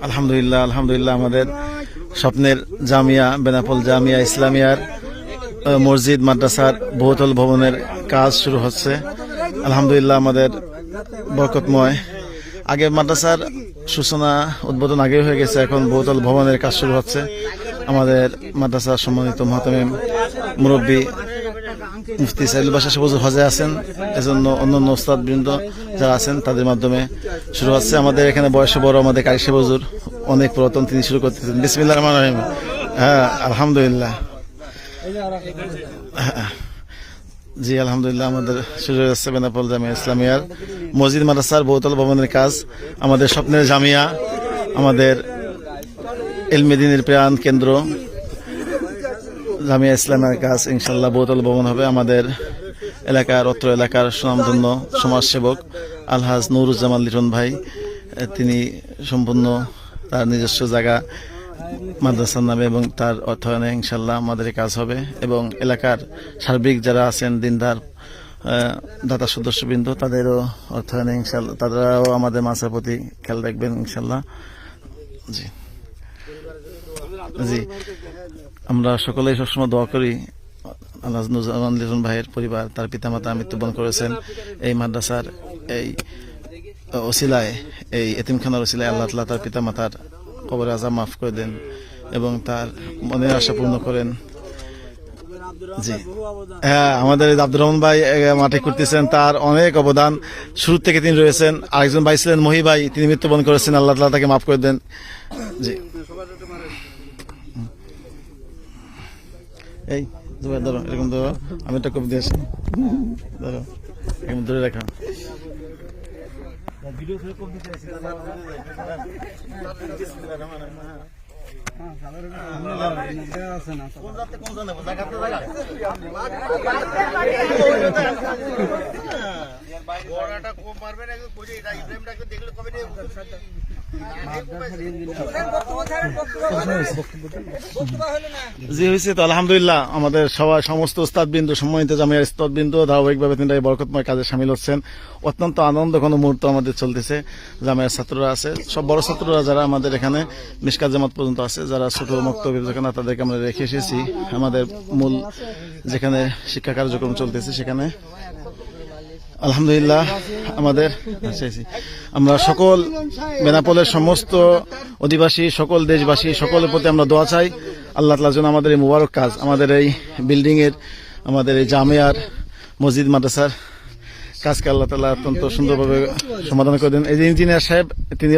আলহামদুলিল্লাহ আলহামদুলিল্লাহ আমাদের স্বপ্নের জামিয়া বেনাপোল জামিয়া ইসলামিয়ার মসজিদ মাদ্রাসার বহুতল ভবনের কাজ শুরু হচ্ছে। আলহামদুলিল্লাহ আমাদের বরকতময়। আগে মাদ্রাসার সূচনা উদ্বোধন আগে হয়ে গেছে, এখন বহুতল ভবনের কাজ শুরু হচ্ছে। আমাদের মাদ্রাসার সম্মানিত মহতামিম মুরব্বী মুফতি সাইদুল বাশা হুজুর হজে আছেন, এজন্য অন্যান্য ওস্তাদ বৃন্দ যারা আছেন তাদের মাধ্যমে শুরু হচ্ছে। আমাদের এখানে বয়সে বড় আমাদের কারি সাহেব হুজুর অনেক পুরাতন, তিনি শুরু করতেছেন। বিসমিল্লাহির রহমানির রহিম। হ্যাঁ আলহামদুলিল্লাহ, জি আলহামদুলিল্লাহ আমাদের শুরু হয়ে যাচ্ছে বেনাপোল জামিয়া ইসলামিয়ার মসজিদ মাদ্রাসার বহুতল ভবনের কাজ। আমাদের স্বপ্নের জামিয়া, আমাদের ইলমে দ্বীনের প্রাণ কেন্দ্র জামিয়া ইসলামের কাজ ইনশাল্লাহ বহুতল ভবন হবে। আমাদের এলাকার অত্র এলাকার সুনামধন্য সমাজসেবক আলহাজ নুরুজ্জামান লিটন ভাই, তিনি সম্পূর্ণ তার নিজস্ব জায়গা মাদ্রাসার নামে এবং তার অর্থায়নে ইনশাল্লাহ আমাদের কাজ হবে। এবং এলাকার সার্বিক যারা আছেন দিনদার দাতা সদস্যবৃন্দ, তাদেরও অর্থায়নে ইনশাল্লাহ, তারাও আমাদের মাছের প্রতি খেয়াল রাখবেন ইনশাল্লাহ। জি জি, আমরা সকলেই সবসময় দোয়া করি আলহাজ নুরুজ্জামান লিটন ভাইয়ের পরিবার, তার পিতামাতা মৃত্যুবরণ করেছেন। এই মাদ্রাসার এই ওসিলায়, এই এতিমখানার ওসিলায় আল্লাহ তাআলা তার পিতামাতার কবরে আযাব মাফ করে দেন এবং তার মনের আশা পূর্ণ করেন। জি হ্যাঁ, আমাদের আব্দুর রহমান ভাই মাঠে করতেছেন, তার অনেক অবদান, শুরু থেকে তিনি রয়েছেন। আরেকজন ভাই ছিলেন মহি ভাই, তিনি মৃত্যুবরণ করেছেন, আল্লাহ তাআলা তাকে মাফ করে দেন। জি এই ধরো, এরকম ধরো, আমি একটা কবি দিয়েছি, ধরো এরকম ধরে রাখা। জি হয়েছে তো আলহামদুলিল্লাহ। আমাদের সবাই সমস্ত উস্তাদবৃন্দ, সম্মানিত জামিয়ার উস্তাদবৃন্দ ধারাবাহিকভাবে তিনি বরকতময় কাজে সামিল হচ্ছেন। অত্যন্ত আনন্দ ঘন মুহূর্ত আমাদের চলতেছে। জামিয়ার ছাত্ররা আছে, সব বড় ছাত্ররা যারা আমাদের এখানে মিশকাত জামাত পর্যন্ত আছে, যারা ছোট মক্তবের যেখানে তাদেরকে আমরা রেখে এসেছি আমাদের মূল যেখানে শিক্ষা কার্যক্রম চলতেছে সেখানে। আলহামদুলিল্লাহ আমাদের আমরা সকল বেনাপোলের সমস্ত অধিবাসী, সকল দেশবাসী, সকলের প্রতি আমরা দোয়া চাই আল্লাহ তাআলা যেন আমাদের এই মুবারক কাজ, আমাদের এই বিল্ডিং এর, আমাদের এই জামিয়ার মসজিদ মাদ্রাসার কাজকে আল্লাহ তাআলা অত্যন্ত সুন্দরভাবে সমাধান করে দেন। এই যে ইঞ্জিনিয়ার সাহেব, তিনি